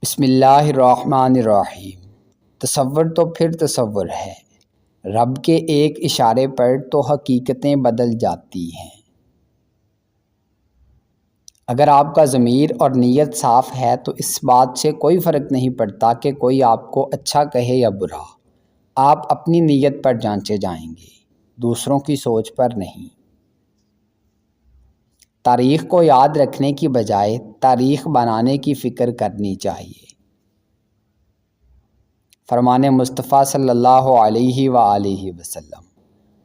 بسم اللہ الرحمن الرحیم۔ تصور تو پھر تصور ہے، رب کے ایک اشارے پر تو حقیقتیں بدل جاتی ہیں۔ اگر آپ کا ضمیر اور نیت صاف ہے تو اس بات سے کوئی فرق نہیں پڑتا کہ کوئی آپ کو اچھا کہے یا برا، آپ اپنی نیت پر جانچے جائیں گے، دوسروں کی سوچ پر نہیں۔ تاریخ کو یاد رکھنے کی بجائے تاریخ بنانے کی فکر کرنی چاہیے۔ فرمان مصطفیٰ صلی اللہ علیہ وآلہ وسلم،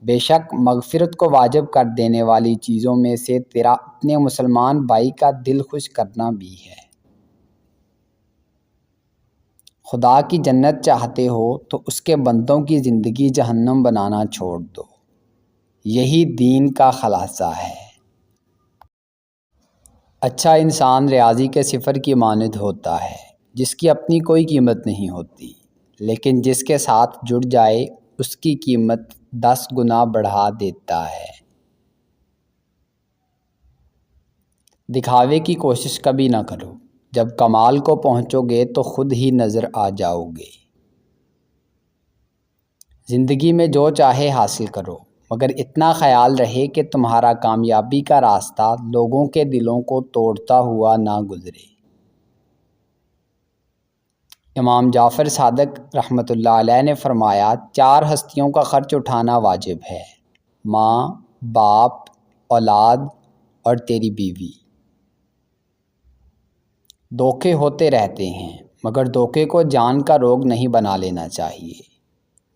بے شک مغفرت کو واجب کر دینے والی چیزوں میں سے تیرا اپنے مسلمان بھائی کا دل خوش کرنا بھی ہے۔ خدا کی جنت چاہتے ہو تو اس کے بندوں کی زندگی جہنم بنانا چھوڑ دو، یہی دین کا خلاصہ ہے۔ اچھا انسان ریاضی کے صفر کی مانند ہوتا ہے، جس کی اپنی کوئی قیمت نہیں ہوتی، لیکن جس کے ساتھ جڑ جائے اس کی قیمت 10 گنا بڑھا دیتا ہے۔ دکھاوے کی کوشش کبھی نہ کرو، جب کمال کو پہنچو گے تو خود ہی نظر آ جاؤ گے۔ زندگی میں جو چاہے حاصل کرو، مگر اتنا خیال رہے کہ تمہارا کامیابی کا راستہ لوگوں کے دلوں کو توڑتا ہوا نہ گزرے۔ امام جعفر صادق رحمۃ اللہ علیہ نے فرمایا، 4 ہستیوں کا خرچ اٹھانا واجب ہے: ماں، باپ، اولاد اور تیری بیوی۔ دھوکے ہوتے رہتے ہیں، مگر دھوکے کو جان کا روگ نہیں بنا لینا چاہیے۔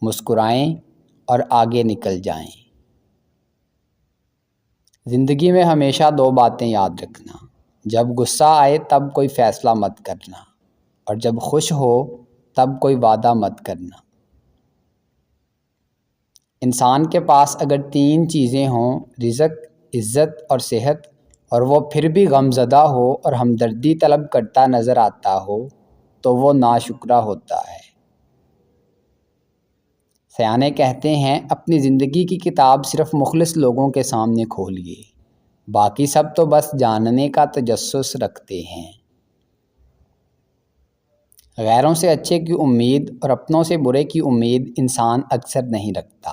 مسکرائیں اور آگے نکل جائیں۔ زندگی میں ہمیشہ 2 باتیں یاد رکھنا: جب غصہ آئے تب کوئی فیصلہ مت کرنا، اور جب خوش ہو تب کوئی وعدہ مت کرنا۔ انسان کے پاس اگر 3 چیزیں ہوں، رزق، عزت اور صحت، اور وہ پھر بھی غم زدہ ہو اور ہمدردی طلب کرتا نظر آتا ہو تو وہ ناشکرا ہوتا ہے۔ سیانے کہتے ہیں، اپنی زندگی کی کتاب صرف مخلص لوگوں کے سامنے کھولیے، باقی سب تو بس جاننے کا تجسس رکھتے ہیں۔ غیروں سے اچھے کی امید اور اپنوں سے برے کی امید انسان اکثر نہیں رکھتا،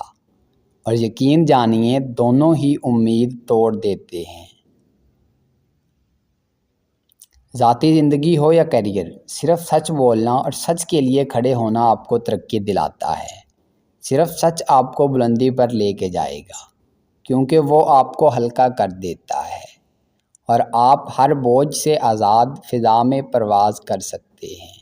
اور یقین جانیے دونوں ہی امید توڑ دیتے ہیں۔ ذاتی زندگی ہو یا کیریئر، صرف سچ بولنا اور سچ کے لیے کھڑے ہونا آپ کو ترقی دلاتا ہے۔ صرف سچ آپ کو بلندی پر لے کے جائے گا، کیونکہ وہ آپ کو ہلکا کر دیتا ہے، اور آپ ہر بوجھ سے آزاد فضا میں پرواز کر سکتے ہیں۔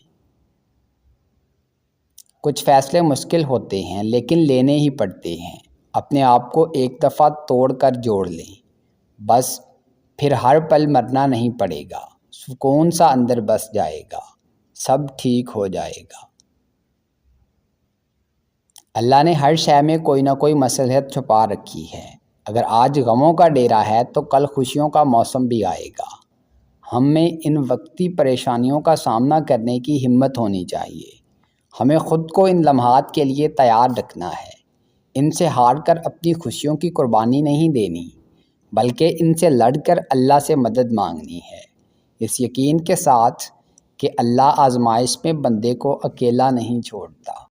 کچھ فیصلے مشکل ہوتے ہیں لیکن لینے ہی پڑتے ہیں۔ اپنے آپ کو ایک دفعہ توڑ کر جوڑ لیں، بس پھر ہر پل مرنا نہیں پڑے گا، سکون سا اندر بس جائے گا، سب ٹھیک ہو جائے گا۔ اللہ نے ہر شے میں کوئی نہ کوئی مصلحت چھپا رکھی ہے۔ اگر آج غموں کا ڈیرا ہے تو کل خوشیوں کا موسم بھی آئے گا۔ ہم میں ان وقتی پریشانیوں کا سامنا کرنے کی ہمت ہونی چاہیے۔ ہمیں خود کو ان لمحات کے لیے تیار رکھنا ہے۔ ان سے ہار کر اپنی خوشیوں کی قربانی نہیں دینی، بلکہ ان سے لڑ کر اللہ سے مدد مانگنی ہے، اس یقین کے ساتھ کہ اللہ آزمائش میں بندے کو اکیلا نہیں چھوڑتا۔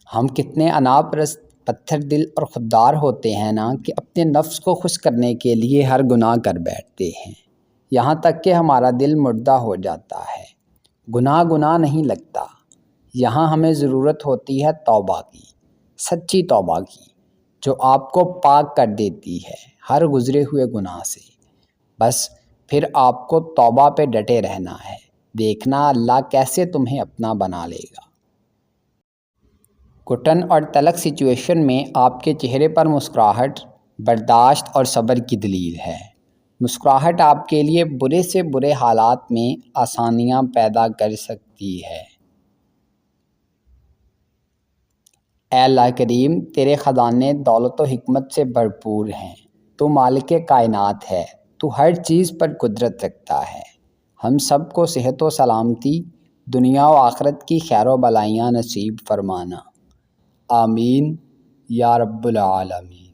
ہم کتنے انا پرست، پتھر دل اور خوددار ہوتے ہیں نا کہ اپنے نفس کو خوش کرنے کے لیے ہر گناہ کر بیٹھتے ہیں، یہاں تک کہ ہمارا دل مردہ ہو جاتا ہے۔ گناہ نہیں لگتا۔ یہاں ہمیں ضرورت ہوتی ہے توبہ کی، سچی توبہ کی، جو آپ کو پاک کر دیتی ہے ہر گزرے ہوئے گناہ سے۔ بس پھر آپ کو توبہ پہ ڈٹے رہنا ہے، دیکھنا اللہ کیسے تمہیں اپنا بنا لے گا۔ گھٹن اور تلخ سچویشن میں آپ کے چہرے پر مسکراہٹ برداشت اور صبر کی دلیل ہے۔ مسکراہٹ آپ کے لیے برے سے برے حالات میں آسانیاں پیدا کر سکتی ہے۔ اے اللہ کریم، تیرے خزانے دولت و حکمت سے بھرپور ہیں، تو مالک کائنات ہے، تو ہر چیز پر قدرت رکھتا ہے۔ ہم سب کو صحت و سلامتی، دنیا و آخرت کی خیر و بلائیاں نصیب فرمانا، آمین یا رب العالمین۔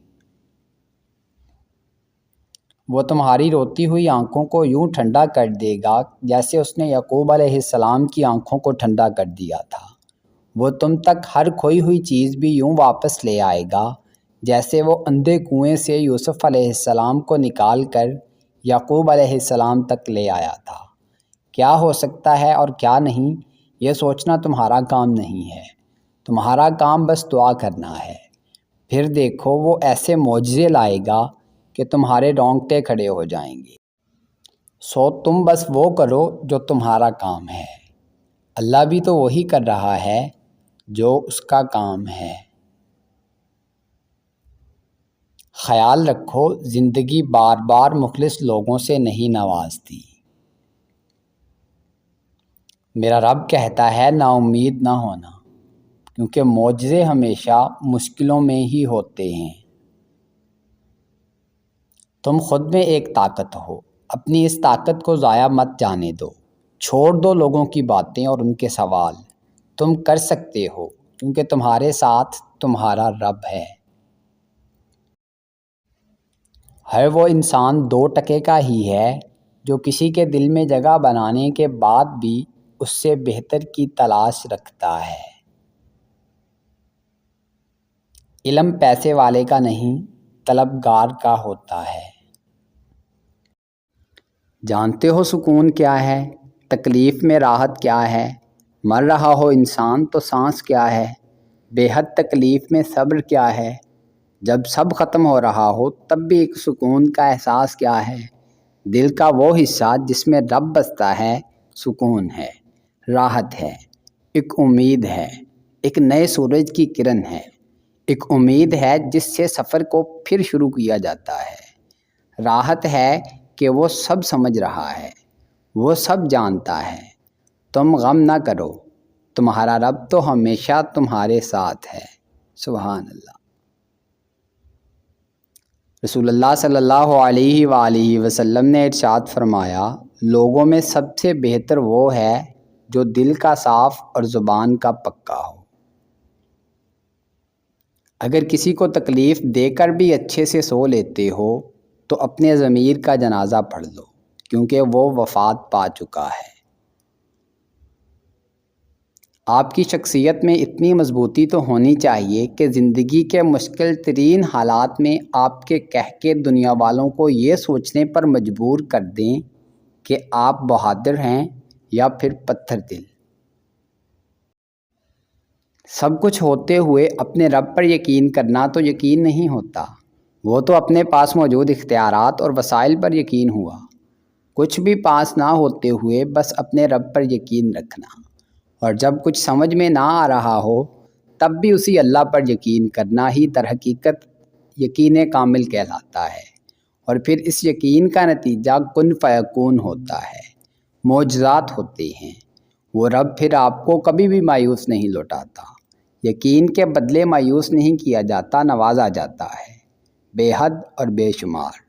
وہ تمہاری روتی ہوئی آنکھوں کو یوں ٹھنڈا کر دے گا جیسے اس نے یعقوب علیہ السلام کی آنکھوں کو ٹھنڈا کر دیا تھا۔ وہ تم تک ہر کھوئی ہوئی چیز بھی یوں واپس لے آئے گا جیسے وہ اندھے کنویں سے یوسف علیہ السلام کو نکال کر یعقوب علیہ السلام تک لے آیا تھا۔ کیا ہو سکتا ہے اور کیا نہیں، یہ سوچنا تمہارا کام نہیں ہے، تمہارا کام بس دعا کرنا ہے۔ پھر دیکھو وہ ایسے معجزے لائے گا کہ تمہارے رونگٹے کھڑے ہو جائیں گے۔ سو تم بس وہ کرو جو تمہارا کام ہے، اللہ بھی تو وہی کر رہا ہے جو اس کا کام ہے۔ خیال رکھو زندگی بار بار مخلص لوگوں سے نہیں نوازتی۔ میرا رب کہتا ہے نا امید نہ ہونا، کیونکہ معجزے ہمیشہ مشکلوں میں ہی ہوتے ہیں۔ تم خود میں ایک طاقت ہو، اپنی اس طاقت کو ضائع مت جانے دو۔ چھوڑ دو لوگوں کی باتیں اور ان کے سوال، تم کر سکتے ہو کیونکہ تمہارے ساتھ تمہارا رب ہے۔ ہر وہ انسان 2% کا ہی ہے جو کسی کے دل میں جگہ بنانے کے بعد بھی اس سے بہتر کی تلاش رکھتا ہے۔ علم پیسے والے کا نہیں، طلبگار کا ہوتا ہے۔ جانتے ہو سکون کیا ہے؟ تکلیف میں راحت کیا ہے؟ مر رہا ہو انسان تو سانس کیا ہے؟ بے حد تکلیف میں صبر کیا ہے؟ جب سب ختم ہو رہا ہو تب بھی ایک سکون کا احساس کیا ہے؟ دل کا وہ حصہ جس میں رب بستا ہے، سکون ہے، راحت ہے، ایک امید ہے، ایک نئے سورج کی کرن ہے، ایک امید ہے جس سے سفر کو پھر شروع کیا جاتا ہے۔ راحت ہے کہ وہ سب سمجھ رہا ہے، وہ سب جانتا ہے۔ تم غم نہ کرو، تمہارا رب تو ہمیشہ تمہارے ساتھ ہے۔ سبحان اللہ۔ رسول اللہ صلی اللہ علیہ وآلہ وسلم نے ارشاد فرمایا، لوگوں میں سب سے بہتر وہ ہے جو دل کا صاف اور زبان کا پکا ہو۔ اگر کسی کو تکلیف دے کر بھی اچھے سے سو لیتے ہو تو اپنے ضمیر کا جنازہ پڑھ لو، کیونکہ وہ وفات پا چکا ہے۔ آپ کی شخصیت میں اتنی مضبوطی تو ہونی چاہیے کہ زندگی کے مشکل ترین حالات میں آپ کے کہہ کے دنیا والوں کو یہ سوچنے پر مجبور کر دیں کہ آپ بہادر ہیں یا پھر پتھر دل۔ سب کچھ ہوتے ہوئے اپنے رب پر یقین کرنا تو یقین نہیں ہوتا، وہ تو اپنے پاس موجود اختیارات اور وسائل پر یقین ہوا۔ کچھ بھی پاس نہ ہوتے ہوئے بس اپنے رب پر یقین رکھنا، اور جب کچھ سمجھ میں نہ آ رہا ہو تب بھی اسی اللہ پر یقین کرنا ہی در حقیقت یقین کامل کہلاتا ہے۔ اور پھر اس یقین کا نتیجہ کن فیکون ہوتا ہے، معجزات ہوتے ہیں۔ وہ رب پھر آپ کو کبھی بھی مایوس نہیں لوٹاتا۔ یقین کے بدلے مایوس نہیں کیا جاتا، نوازا جاتا ہے، بے حد اور بے شمار۔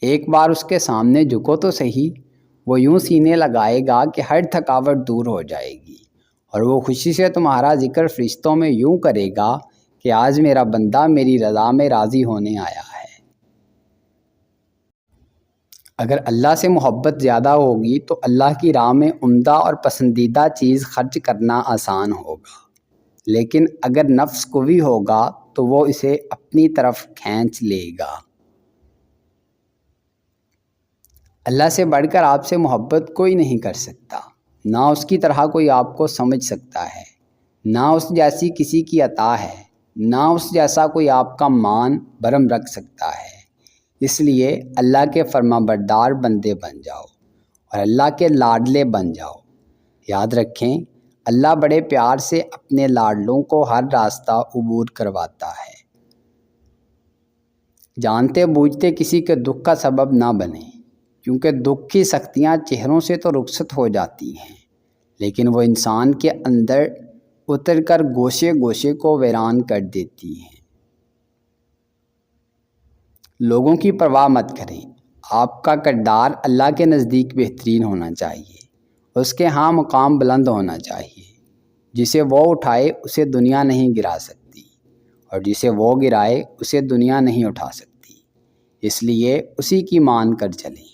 ایک بار اس کے سامنے جھکو تو صحیح، وہ یوں سینے لگائے گا کہ ہر تھکاوٹ دور ہو جائے گی، اور وہ خوشی سے تمہارا ذکر فرشتوں میں یوں کرے گا کہ آج میرا بندہ میری رضا میں راضی ہونے آیا ہے۔ اگر اللہ سے محبت زیادہ ہوگی تو اللہ کی راہ میں عمدہ اور پسندیدہ چیز خرچ کرنا آسان ہوگا، لیکن اگر نفس قوی ہوگا تو وہ اسے اپنی طرف کھینچ لے گا۔ اللہ سے بڑھ کر آپ سے محبت کوئی نہیں کر سکتا، نہ اس کی طرح کوئی آپ کو سمجھ سکتا ہے، نہ اس جیسی کسی کی عطا ہے، نہ اس جیسا کوئی آپ کا مان برم رکھ سکتا ہے۔ اس لیے اللہ کے فرما بردار بندے بن جاؤ اور اللہ کے لاڈلے بن جاؤ۔ یاد رکھیں، اللہ بڑے پیار سے اپنے لاڈلوں کو ہر راستہ عبور کرواتا ہے۔ جانتے بوجھتے کسی کے دکھ کا سبب نہ بنیں، کیونکہ دکھ کی سختیاں چہروں سے تو رخصت ہو جاتی ہیں، لیکن وہ انسان کے اندر اتر کر گوشے گوشے کو ویران کر دیتی ہیں۔ لوگوں کی پرواہ مت کریں، آپ کا کردار اللہ کے نزدیک بہترین ہونا چاہیے، اس کے ہاں مقام بلند ہونا چاہیے۔ جسے وہ اٹھائے اسے دنیا نہیں گرا سکتی، اور جسے وہ گرائے اسے دنیا نہیں اٹھا سکتی۔ اس لیے اسی کی مان کر چلیں،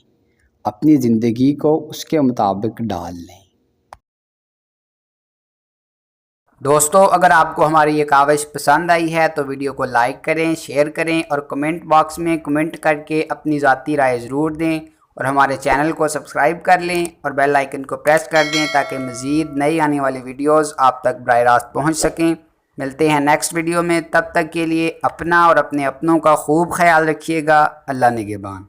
اپنی زندگی کو اس کے مطابق ڈال لیں۔ دوستو، اگر آپ کو ہماری یہ کاوش پسند آئی ہے تو ویڈیو کو لائک کریں، شیئر کریں اور کمنٹ باکس میں کمنٹ کر کے اپنی ذاتی رائے ضرور دیں، اور ہمارے چینل کو سبسکرائب کر لیں اور بیل آئیکن کو پریس کر دیں تاکہ مزید نئی آنے والی ویڈیوز آپ تک براہ راست پہنچ سکیں۔ ملتے ہیں نیکسٹ ویڈیو میں، تب تک کے لیے اپنا اور اپنے اپنوں کا خوب خیال رکھیے گا۔ اللہ نگہبان۔